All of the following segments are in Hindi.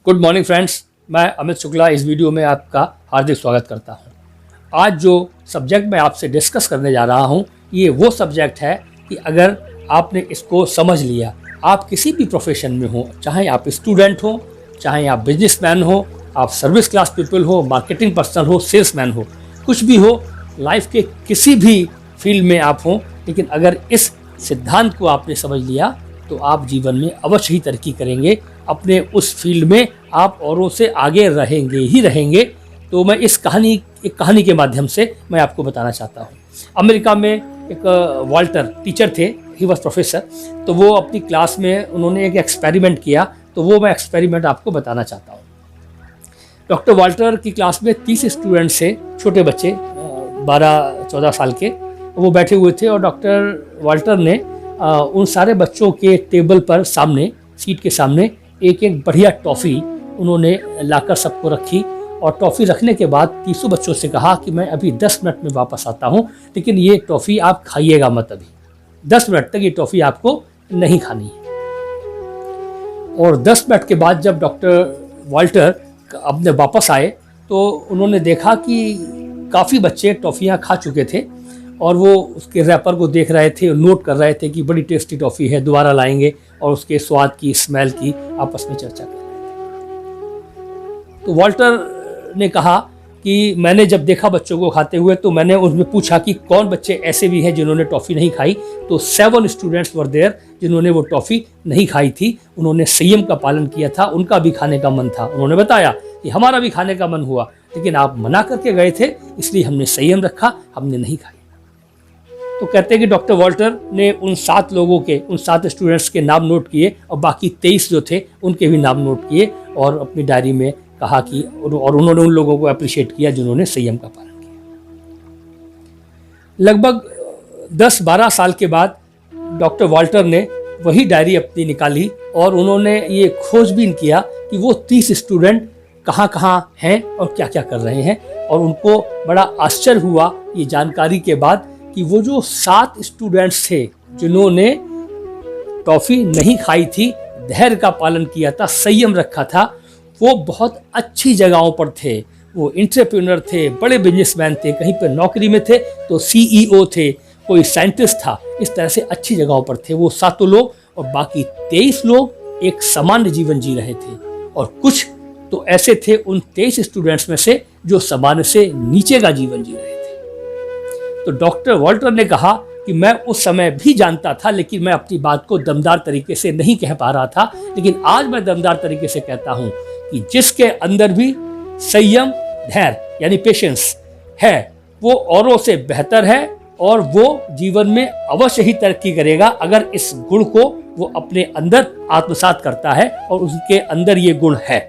गुड मॉर्निंग फ्रेंड्स, मैं अमित शुक्ला इस वीडियो में आपका हार्दिक स्वागत करता हूं। आज जो सब्जेक्ट मैं आपसे डिस्कस करने जा रहा हूं, ये वो सब्जेक्ट है कि अगर आपने इसको समझ लिया, आप किसी भी प्रोफेशन में हो, चाहे आप स्टूडेंट हो, चाहे आप बिजनेसमैन हो, आप सर्विस क्लास पीपल हो, मार्केटिंग पर्सन हो, सेल्समैन हो, कुछ भी हो, लाइफ के किसी भी फील्ड में आप हो, लेकिन अगर इस सिद्धांत को आपने समझ लिया तो आप जीवन में अवश्य ही तरक्की करेंगे। अपने उस फील्ड में आप औरों से आगे रहेंगे ही रहेंगे। तो मैं इस कहानी के माध्यम से मैं आपको बताना चाहता हूँ। अमेरिका में एक वाल्टर टीचर थे, ही वॉज प्रोफेसर। तो वो अपनी क्लास में उन्होंने एक एक्सपेरिमेंट किया, तो वो मैं एक्सपेरिमेंट आपको बताना चाहता हूँ। डॉक्टर वाल्टर की क्लास में 30 स्टूडेंट्स थे, छोटे बच्चे 12-14 साल के, वो बैठे हुए थे। और डॉक्टर वाल्टर ने उन सारे बच्चों के टेबल पर सामने, सीट के सामने एक एक बढ़िया टॉफ़ी उन्होंने लाकर सबको रखी। और टॉफ़ी रखने के बाद 30 बच्चों से कहा कि मैं अभी 10 मिनट में वापस आता हूँ, लेकिन ये टॉफ़ी आप खाइएगा मत, अभी 10 मिनट तक ये टॉफ़ी आपको नहीं खानी है। और 10 मिनट के बाद जब डॉक्टर वाल्टर अपने वापस आए तो उन्होंने देखा कि काफ़ी बच्चे टॉफ़ियाँ खा चुके थे और वो उसके रैपर को देख रहे थे, नोट कर रहे थे कि बड़ी टेस्टी टॉफ़ी है, दोबारा लाएंगे, और उसके स्वाद की, स्मेल की आपस में चर्चा कर रहे थे। तो वाल्टर ने कहा कि मैंने जब देखा बच्चों को खाते हुए तो मैंने उनमें पूछा कि कौन बच्चे ऐसे भी हैं जिन्होंने टॉफ़ी नहीं खाई। तो 7 स्टूडेंट्स वर देयर जिन्होंने वो टॉफ़ी नहीं खाई थी। उन्होंने संयम का पालन किया था, उनका भी खाने का मन था। उन्होंने बताया कि हमारा भी खाने का मन हुआ, लेकिन आप मना करके गए थे, इसलिए हमने संयम रखा, हमने नहीं खाई। तो कहते हैं कि डॉक्टर वाल्टर ने उन 7 लोगों के, उन 7 स्टूडेंट्स के नाम नोट किए और बाकी 23 जो थे उनके भी नाम नोट किए और अपनी डायरी में कहा कि, और उन्होंने उन लोगों को अप्रिशिएट किया जिन्होंने संयम का पालन किया। लगभग 10-12 साल के बाद डॉक्टर वाल्टर ने वही डायरी अपनी निकाली और उन्होंने ये खोजबीन किया कि वो 30 स्टूडेंट कहाँ कहाँ हैं और क्या क्या कर रहे हैं। और उनको बड़ा आश्चर्य हुआ ये जानकारी के बाद कि वो जो 7 स्टूडेंट्स थे जिन्होंने टॉफ़ी नहीं खाई थी, धैर्य का पालन किया था, संयम रखा था, वो बहुत अच्छी जगहों पर थे। वो एंटरप्रेन्योर थे, बड़े बिजनेसमैन थे, कहीं पर नौकरी में थे तो CEO थे, कोई साइंटिस्ट था, इस तरह से अच्छी जगहों पर थे वो 7 लोग। और बाकी 23 लोग एक सामान्य जीवन जी रहे थे। और कुछ तो ऐसे थे उन 23 स्टूडेंट्स में से जो सामान्य से नीचे का जीवन जी रहे थे। तो डॉक्टर वाल्टर ने कहा कि मैं उस समय भी जानता था, लेकिन मैं अपनी बात को दमदार तरीके से नहीं कह पा रहा था, लेकिन आज मैं दमदार तरीके से कहता हूं कि जिसके अंदर भी संयम, धैर्य यानी पेशेंस है, वो औरों से बेहतर है और वो जीवन में अवश्य ही तरक्की करेगा अगर इस गुण को वो अपने अंदर आत्मसात करता है और उसके अंदर ये गुण है।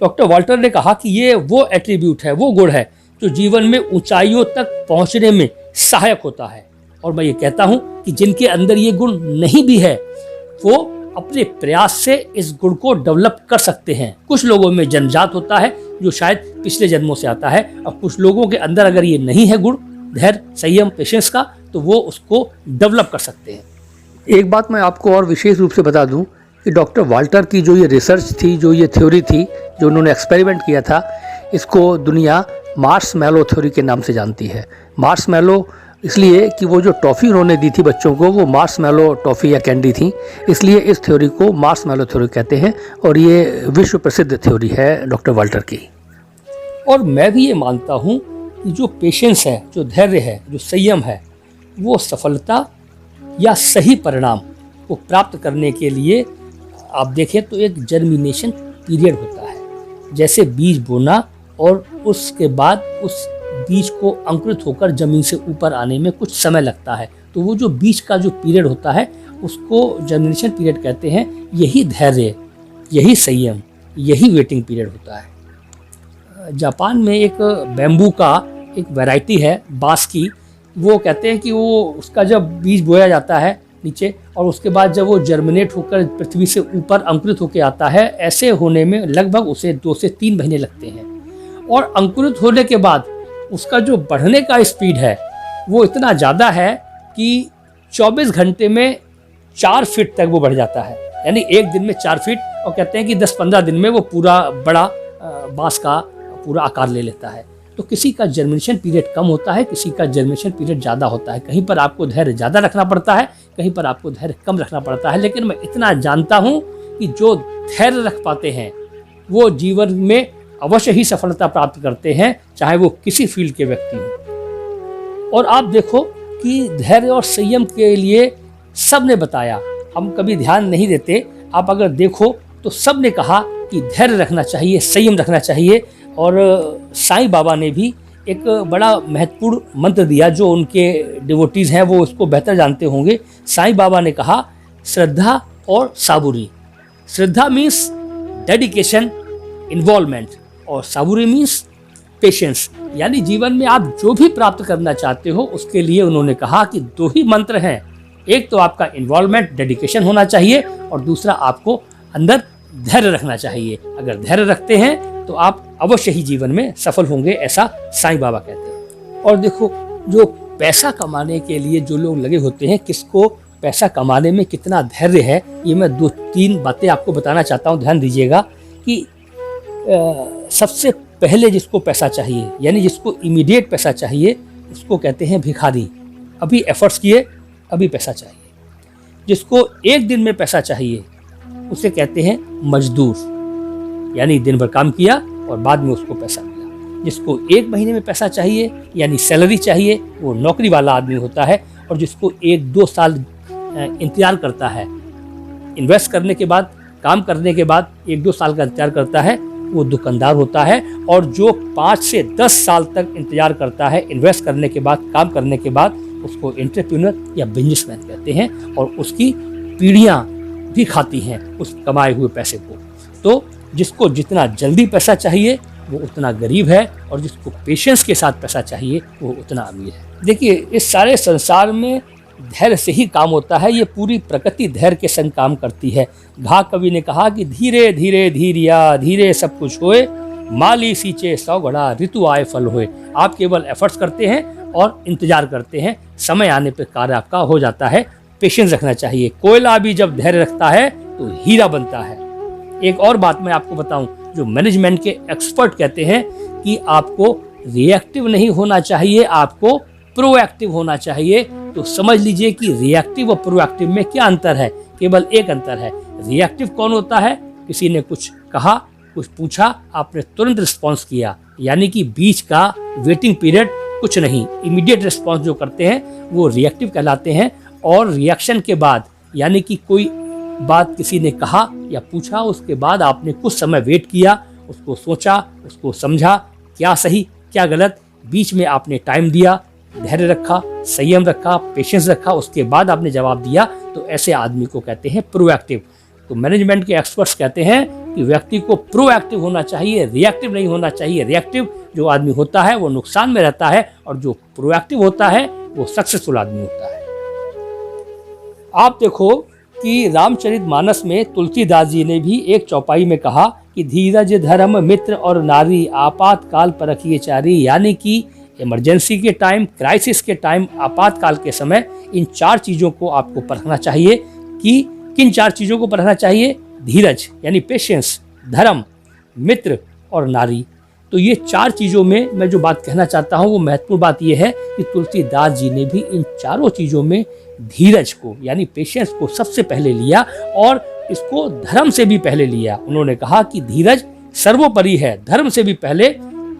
डॉक्टर वाल्टर ने कहा कि ये वो एट्रीब्यूट है, वो गुण है जो जीवन में ऊंचाइयों तक पहुंचने में सहायक होता है। और मैं ये कहता हूं कि जिनके अंदर ये गुण नहीं भी है, वो अपने प्रयास से इस गुण को डेवलप कर सकते हैं। कुछ लोगों में जन्मजात होता है जो शायद पिछले जन्मों से आता है, और कुछ लोगों के अंदर अगर ये नहीं है गुण, धैर्य, संयम, पेशेंस का, तो वो उसको डेवलप कर सकते हैं। एक बात मैं आपको और विशेष रूप से बता दूं कि डॉक्टर वाल्टर की जो ये रिसर्च थी, जो ये थ्योरी थी, जो उन्होंने एक्सपेरिमेंट किया था, इसको दुनिया मार्शमैलो थ्योरी के नाम से जानती है। मार्शमैलो इसलिए कि वो जो टॉफ़ी उन्होंने दी थी बच्चों को, वो मार्शमैलो टॉफ़ी या कैंडी थी, इसलिए इस थ्योरी को मार्शमैलो थ्योरी कहते हैं। और ये विश्व प्रसिद्ध थ्योरी है डॉक्टर वाल्टर की। और मैं भी ये मानता हूँ कि जो पेशेंस है, जो धैर्य है, जो संयम है, वो सफलता या सही परिणाम को प्राप्त करने के लिए आप देखें तो एक जर्मिनेशन पीरियड होता है। जैसे बीज बोना और उसके बाद उस बीज को अंकुरित होकर जमीन से ऊपर आने में कुछ समय लगता है, तो वो जो बीज का जो पीरियड होता है उसको जर्मिनेशन पीरियड कहते हैं। यही धैर्य, यही संयम, यही वेटिंग पीरियड होता है। जापान में एक बैम्बू का एक वैरायटी है, बांस की, वो कहते हैं कि वो उसका जब बीज बोया जाता है नीचे, और उसके बाद जब वो जर्मिनेट होकर पृथ्वी से ऊपर अंकुरित होकर आता है, ऐसे होने में लगभग उसे 2 से 3 महीने लगते हैं। और अंकुरित होने के बाद उसका जो बढ़ने का स्पीड है वो इतना ज़्यादा है कि 24 घंटे में 4 फीट तक वो बढ़ जाता है। यानी एक दिन में 4 फीट, और कहते हैं कि 10-15 दिन में वो पूरा बड़ा बांस का पूरा आकार ले लेता है। तो किसी का जर्मिनेशन पीरियड कम होता है, किसी का जर्मिनेशन पीरियड ज़्यादा होता है। कहीं पर आपको धैर्य ज़्यादा रखना पड़ता है, कहीं पर आपको धैर्य कम रखना पड़ता है। लेकिन मैं इतना जानता हूँ कि जो धैर्य रख पाते हैं वो जीवन में अवश्य ही सफलता प्राप्त करते हैं, चाहे वो किसी फील्ड के व्यक्ति हों। और आप देखो कि धैर्य और संयम के लिए सब ने बताया, हम कभी ध्यान नहीं देते। आप अगर देखो तो सब ने कहा कि धैर्य रखना चाहिए, संयम रखना चाहिए। और साईं बाबा ने भी एक बड़ा महत्वपूर्ण मंत्र दिया, जो उनके डिवोटीज़ हैं वो उसको बेहतर जानते होंगे। साईं बाबा ने कहा श्रद्धा और साबुरी। श्रद्धा मीन्स डेडिकेशन, इन्वॉल्वमेंट, और साबुरी मीन्स पेशेंस। यानी जीवन में आप जो भी प्राप्त करना चाहते हो उसके लिए उन्होंने कहा कि 2 ही मंत्र हैं। एक तो आपका इन्वॉल्वमेंट, डेडिकेशन होना चाहिए, और दूसरा आपको अंदर धैर्य रखना चाहिए। अगर धैर्य रखते हैं तो आप अवश्य ही जीवन में सफल होंगे, ऐसा साईं बाबा कहते हैं। और देखो, जो पैसा कमाने के लिए जो लोग लगे होते हैं, किसको पैसा कमाने में कितना धैर्य है, ये मैं 2-3 बातें आपको बताना चाहता हूँ। ध्यान दीजिएगा कि सबसे पहले जिसको पैसा चाहिए, यानी जिसको इमीडिएट पैसा चाहिए, उसको कहते हैं भिखारी। अभी एफर्ट्स किए, अभी पैसा चाहिए। जिसको एक दिन में पैसा चाहिए उसे कहते हैं मजदूर, यानी दिन भर काम किया और बाद में उसको पैसा मिला। जिसको 1 महीने में पैसा चाहिए, यानी सैलरी चाहिए, वो नौकरी वाला आदमी होता है। और जिसको 1-2 साल इंतजार करता है, इन्वेस्ट करने के बाद, काम करने के बाद 1-2 साल का इंतजार करता है, वो दुकानदार होता है। और जो 5 से 10 साल तक इंतजार करता है इन्वेस्ट करने के बाद, काम करने के बाद, उसको एंटरप्रेन्योर या बिजनेसमैन कहते हैं। और उसकी पीढ़ियाँ भी खाती हैं उस कमाए हुए पैसे को। तो जिसको जितना जल्दी पैसा चाहिए वो उतना गरीब है, और जिसको पेशेंस के साथ पैसा चाहिए वो उतना अमीर है। देखिए, इस सारे संसार में धैर्य से ही काम होता है। ये पूरी प्रकृति धैर्य के संग काम करती है। घा कवि ने कहा कि धीरे धीरे धीरिया, धीरे सब कुछ होए, माली सींचे 100 घड़ा, ऋतु आए फल होए। आप केवल एफर्ट्स करते हैं और इंतजार करते हैं, समय आने पर कार्य आपका हो जाता है। पेशेंस रखना चाहिए। कोयला भी जब धैर्य रखता है तो हीरा बनता है। एक और बात मैं आपको बताऊं, जो मैनेजमेंट के एक्सपर्ट कहते हैं कि आपको रिएक्टिव नहीं होना चाहिए, आपको प्रोएक्टिव होना चाहिए। तो समझ लीजिए कि रिएक्टिव और प्रोएक्टिव में क्या अंतर है। केवल एक अंतर है। रिएक्टिव कौन होता है? किसी ने कुछ कहा, कुछ पूछा, आपने तुरंत रिस्पॉन्स किया, यानी कि बीच का वेटिंग पीरियड कुछ नहीं। इमीडिएट रिस्पॉन्स जो करते हैं वो रिएक्टिव कहलाते हैं। और रिएक्शन के बाद, यानी कि कोई बात किसी ने कहा या पूछा, उसके बाद आपने कुछ समय वेट किया, उसको सोचा, उसको समझा, क्या सही क्या गलत, बीच में आपने टाइम दिया, धैर्य रखा, संयम रखा, पेशेंस रखा, उसके बाद आपने जवाब दिया, तो ऐसे आदमी को कहते हैं प्रोएक्टिव। तो मैनेजमेंट के एक्सपर्ट्स कहते हैं कि व्यक्ति को प्रोएक्टिव होना चाहिए, रिएक्टिव नहीं होना चाहिए। रिएक्टिव जो आदमी होता है वो नुकसान में रहता है, और जो प्रोएक्टिव होता है वो सक्सेसफुल आदमी होता है। आप देखो कि रामचरितमानस में तुलसीदास जी ने भी एक चौपाई में कहा कि धीरज धर्म मित्र और नारी, आपातकाल परखिए चारी। यानी कि इमरजेंसी के टाइम, क्राइसिस के टाइम, आपातकाल के समय इन 4 चीज़ों को आपको परखना चाहिए। कि किन 4 चीज़ों को परखना चाहिए? धीरज यानी पेशेंस, धर्म, मित्र और नारी। तो ये 4 चीज़ों में मैं जो बात कहना चाहता हूँ वो महत्वपूर्ण बात ये है कि तुलसीदास जी ने भी इन 4 चीज़ों में धीरज को यानी पेशेंस को सबसे पहले लिया, और इसको धर्म से भी पहले लिया। उन्होंने कहा कि धीरज सर्वोपरि है, धर्म से भी पहले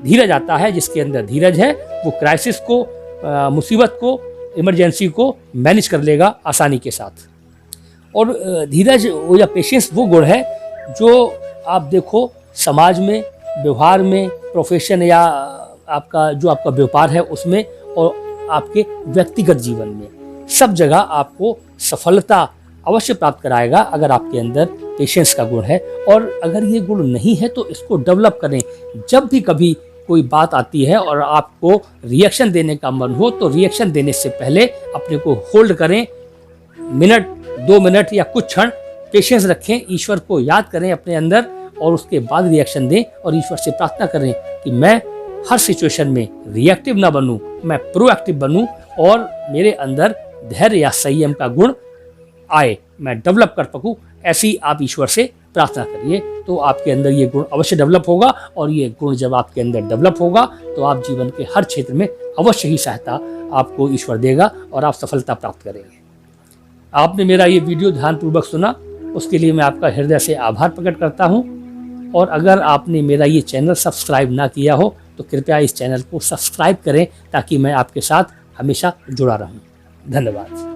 धीरज आता है। जिसके अंदर धीरज है वो क्राइसिस को, मुसीबत को, इमरजेंसी को मैनेज कर लेगा आसानी के साथ। और धीरज या पेशेंस वो गुण है जो आप देखो समाज में, व्यवहार में, प्रोफेशन या आपका व्यापार है उसमें, और आपके व्यक्तिगत जीवन में, सब जगह आपको सफलता अवश्य प्राप्त कराएगा अगर आपके अंदर पेशेंस का गुण है। और अगर ये गुण नहीं है तो इसको डेवलप करें। जब भी कभी कोई बात आती है और आपको रिएक्शन देने का मन हो तो रिएक्शन देने से पहले अपने को होल्ड करें, मिनट 2 मिनट या कुछ क्षण पेशेंस रखें, ईश्वर को याद करें अपने अंदर, और उसके बाद रिएक्शन दें। और ईश्वर से प्रार्थना करें कि मैं हर सिचुएशन में रिएक्टिव ना बनूं, मैं प्रोएक्टिव बनूं, और मेरे अंदर धैर्य या संयम का गुण आए, मैं डेवलप कर सकूं। ऐसी आप ईश्वर से प्रार्थना करिए, तो आपके अंदर ये गुण अवश्य डेवलप होगा। और ये गुण जब आपके अंदर डेवलप होगा तो आप जीवन के हर क्षेत्र में अवश्य ही सहायता आपको ईश्वर देगा और आप सफलता प्राप्त करेंगे। आपने मेरा ये वीडियो ध्यानपूर्वक सुना, उसके लिए मैं आपका हृदय से आभार प्रकट करता हूँ। और अगर आपने मेरा ये चैनल सब्सक्राइब ना किया हो तो कृपया इस चैनल को सब्सक्राइब करें, ताकि मैं आपके साथ हमेशा जुड़ा रहूं। धन्यवाद।